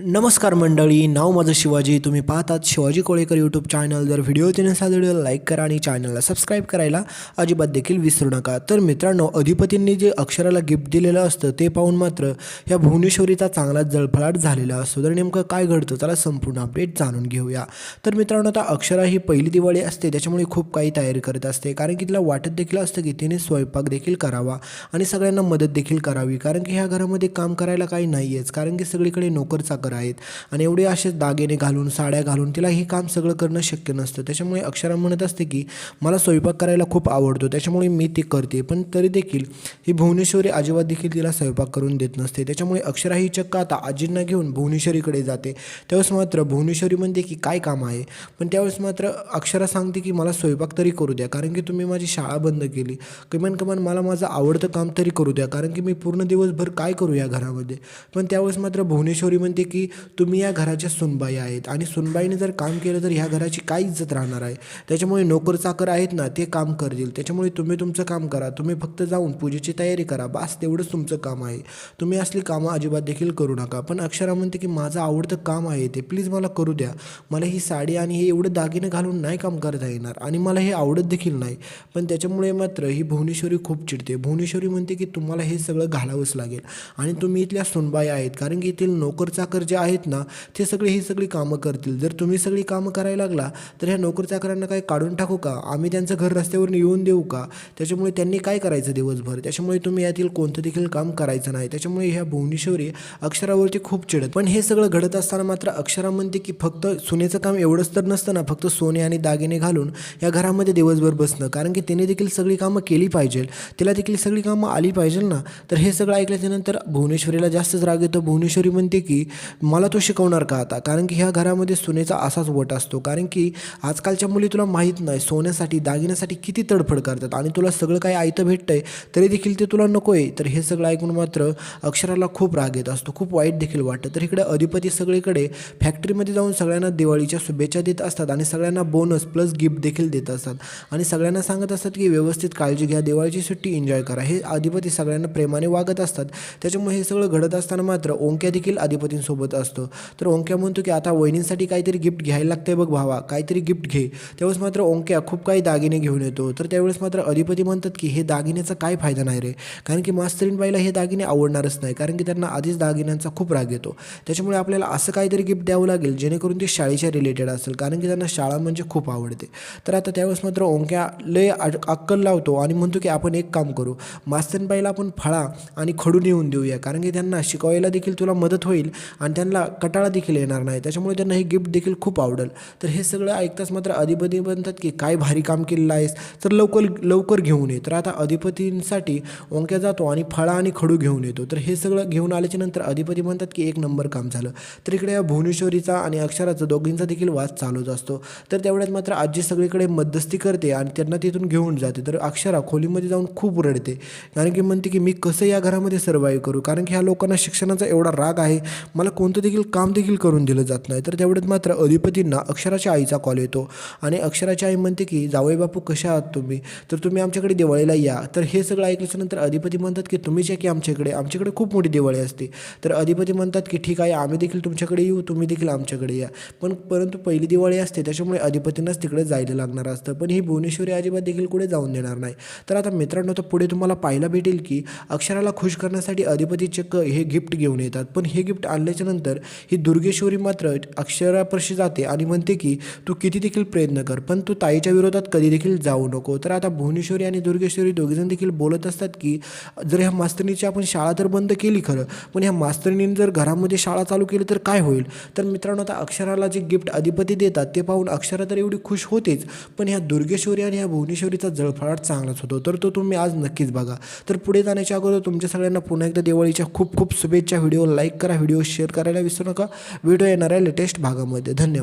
नमस्कार मंडळी, नाव माझं शिवाजी. तुम्ही पाहतात शिवाजी कोळेकर यूट्यूब चॅनल. जर व्हिडिओ नसेल व्हिडिओला लाईक करा आणि चॅनलला सबस्क्राईब करायला अजिबात देखील विसरू नका. तर मित्रांनो, अधिपतींनी जे अक्षराला गिफ्ट दिलेलं असतं ते पाहून मात्र ह्या भुवनेश्वरीचा चांगलाच जळफळाट झालेला असतो. तर नेमकं काय घडतं त्याला संपूर्ण अपडेट जाणून घेऊया. तर मित्रांनो, आता अक्षरा ही पहिली दिवाळी असते, त्याच्यामुळे खूप काही तयारी करत असते. कारण की तिला वाटत देखील असतं की तिने स्वयंपाक देखील करावा आणि सगळ्यांना मदत देखील करावी. कारण की ह्या घरामध्ये काम करायला काही नाही आहेच, कारण की सगळीकडे नोकर चाकर आहेत आणि एवढे असे दागिने घालून साड्या घालून तिला ही काम सगळं करणं शक्य नसतं. त्याच्यामुळे अक्षरा म्हणत असते की मला स्वयंपाक करायला खूप आवडतो, त्याच्यामुळे मी ते करते. पण तरी देखील ही भुवनेश्वरी अजिबात देखील तिला स्वयंपाक करून देत नसते. त्याच्यामुळे अक्षरा ही चक्क आता आजींना घेऊन भुवनेश्वरीकडे जाते. त्यावेळेस मात्र भुवनेश्वरी म्हणते की काय काम आहे, पण त्यावेळेस मात्र अक्षरा सांगते की मला स्वयंपाक तरी करू द्या, कारण की तुम्ही माझी शाळा बंद केली. किमान किमान मला माझं आवडतं काम तरी करू द्या, कारण की मी पूर्ण दिवसभर काय करू या घरामध्ये. पण त्यावेळेस मात्र भुवनेश्वरी म्हणते की तुम्ही या घराच्या सुनबाई आहेत आणि सुनबाईने जर काम केलं तर ह्या घराची काय इज्जत राहणार आहे. त्याच्यामुळे नोकर चाकर आहेत ना, ते काम करतील. त्याच्यामुळे तुम्ही तुमचं काम करा, तुम्ही फक्त जाऊन पूजेची तयारी करा, बस तेवढंच तुमचं काम आहे. तुम्ही असली कामं अजिबात देखील करू नका. पण अक्षरा म्हणते की माझं आवडतं काम आहे ते, प्लीज मला करू द्या. मला ही साडी आणि हे एवढं दागिने घालून नाही काम करता येणार आणि मला हे आवडत देखील नाही. पण त्याच्यामुळे मात्र ही भुवनेश्वरी खूप चिडते. भुवनेश्वरी म्हणते की तुम्हाला हे सगळं घालावंच लागेल आणि तुम्ही इथल्या सुनबाई आहेत, कारण की इथील नोकर चाकर जे आहेत ना, ते ही सगळी कामं करतील. जर तुम्ही सगळी कामं करायला लागला तर ह्या नोकर चाकरांना काय काढून टाकू का, आम्ही त्यांचं घर रस्त्यावरून येऊन देऊ का. त्याच्यामुळे त्यांनी काय करायचं दिवसभर. त्याच्यामुळे तुम्ही यातील कोणतं देखील काम करायचं नाही. त्याच्यामुळे ह्या भुवनेश्वरी अक्षरावरती खूप चिडत. पण हे सगळं घडत असताना मात्र अक्षरा म्हणते की फक्त सुनेचं काम एवढंच तर नसतं ना, फक्त सोने आणि दागिने घालून या घरामध्ये दिवसभर बसणं, कारण की तिने देखील सगळी कामं केली पाहिजे, तिला देखील सगळी कामं आली पाहिजे ना. तर हे सगळं ऐकल्याच्यानंतर भुवनेश्वरीला जास्तच राग येतो. भुवनेश्वरी म्हणते की मला तो शिकवणार का आता, कारण की ह्या घरामध्ये सोन्याचा असाच वट असतो. कारण की आजकालच्या मुली तुला माहीत नाही सोन्यासाठी दागिन्यासाठी किती तडफड करतात आणि तुला सगळं काही आयतं भेटतंय तरी देखील ते तुला नको आहे. तर हे सगळं ऐकून मात्र अक्षराला खूप राग येत असतो, खूप वाईट देखील वाटतं. तर इकडे अधिपती सगळीकडे फॅक्टरीमध्ये जाऊन सगळ्यांना दिवाळीच्या शुभेच्छा देत असतात आणि सगळ्यांना बोनस प्लस गिफ्ट देखील देत असतात आणि सगळ्यांना सांगत असतात की व्यवस्थित काळजी घ्या, दिवाळीची सुट्टी एन्जॉय करा. हे अधिपती सगळ्यांना प्रेमाने वागत असतात. त्याच्यामुळे हे सगळं घडत असताना मात्र ओंक्या देखील अधिपतींसोबत असतो. तर ओंक्या म्हणतो की आता वहिनींसाठी काहीतरी गिफ्ट घ्यायला लागतंय बघ भावा, काहीतरी गिफ्ट घे. त्यावेळेस मात्र ओंक्या खूप काही दागिने घेऊन येतो. तर त्यावेळेस मात्र अधिपती म्हणतात की हे दागिन्याचा काय फायदा नाही रे, कारण की मास्तरीणबाईला हे दागिने आवडणारच नाही, कारण की त्यांना आधीच दागिन्यांचा खूप राग येतो. त्याच्यामुळे आपल्याला असं काहीतरी गिफ्ट द्यावं लागेल जेणेकरून ते शाळेच्या रिलेटेड असेल, कारण की त्यांना शाळा म्हणजे खूप आवडते. तर आता त्यावेळेस मात्र ओंक्या लय अक्कल लावतो आणि म्हणतो की आपण एक काम करू, मास्तरीणबाईला आपण फळा आणि खडू नेऊन देऊया, कारण की त्यांना शिकवायला देखील तुला मदत होईल आणि त्यांना कटाळा देखील येणार नाही. त्याच्यामुळे त्यांना हे गिफ्ट देखील खूप आवडेल. तर हे सगळं ऐकताच मात्र अधिपती म्हणतात की काय भारी काम केलेलं आहेस, तर लवकर लवकर घेऊन ये. तर आता अधिपतींसाठी ओंक्या जातो आणि फळा आणि खडू घेऊन येतो. तर हे सगळं घेऊन आल्याच्या नंतर अधिपती म्हणतात की एक नंबर काम झालं. तर इकडे या भुवनेश्वरीचा आणि अक्षराचा दोघींचा देखील वाद चालूच असतो. तर तेवढ्यात मात्र आजी सगळीकडे मध्यस्थी करते आणि त्यांना तिथून घेऊन जाते. तर अक्षरा खोलीमध्ये जाऊन खूप रडते, कारण की म्हणते की मी कसं या घरामध्ये सर्वाईव्ह करू, कारण की ह्या लोकांना शिक्षणाचा एवढा राग आहे, मला कोणतं देखील काम देखील करून दिलं जात नाही. तर तेवढ्यात मात्र अधिपतींना अक्षराच्या आईचा कॉल येतो आणि अक्षराची आई म्हणते की जावई बापू कशा आहात तुम्ही, तर तुम्ही आमच्याकडे दिवाळीला या. तर हे सगळं ऐकल्याच्यानंतर अधिपती म्हणतात की तुम्हीच या की आमच्याकडे खूप मोठी दिवाळी असते. तर अधिपती म्हणतात की ठीक आहे, आम्ही देखील तुमच्याकडे येऊ, तुम्ही देखील आमच्याकडे या. परंतु पहिली दिवाळी असते, त्याच्यामुळे अधिपतींनाच तिकडे जायला लागणार असतं. पण ही भुवनेश्वरी अजिबात देखील कुठे जाऊन देणार नाही. तर आता मित्रांनो, तर पुढे तुम्हाला पाहायला भेटेल की अक्षराला खुश करण्यासाठी अधिपती चक्क हे गिफ्ट घेऊन येतात. पण हे गिफ्ट आणल्याच्या नंतर ही दुर्गेश्वरी मात्र अक्षरापाशी जाते आणि म्हणते की तू किती देखील प्रयत्न कर, पण तू ताईच्या विरोधात कधी देखील जाऊ नको. तर आता भुवनेश्वरी आणि दुर्गेश्वरी दोघेजण देखील बोलत असतात की जर ह्या मास्तरणीची आपण शाळा तर बंद केली खरं, पण ह्या मास्तरणीने जर घरामध्ये शाळा चालू केली तर काय होईल. तर मित्रांनो, आता अक्षराला जे गिफ्ट अधिपती देतात ते पाहून अक्षरा तर एवढी खुश होतेच, पण ह्या दुर्गेश्वरी आणि ह्या भुवनेश्वरीचा जळफळाट चांगलाच होतो. तर तो तुम्ही आज नक्कीच बघा. तर पुढे जाण्याच्या अगोदर तुमच्या सगळ्यांना पुन्हा एकदा दिवाळीच्या खूप खूप शुभेच्छा. व्हिडिओ लाईक करा, व्हिडिओ शेअर करायला विसरू नका. व्हिडिओ येणार आहे लेटेस्ट भागामध्ये. धन्यवाद.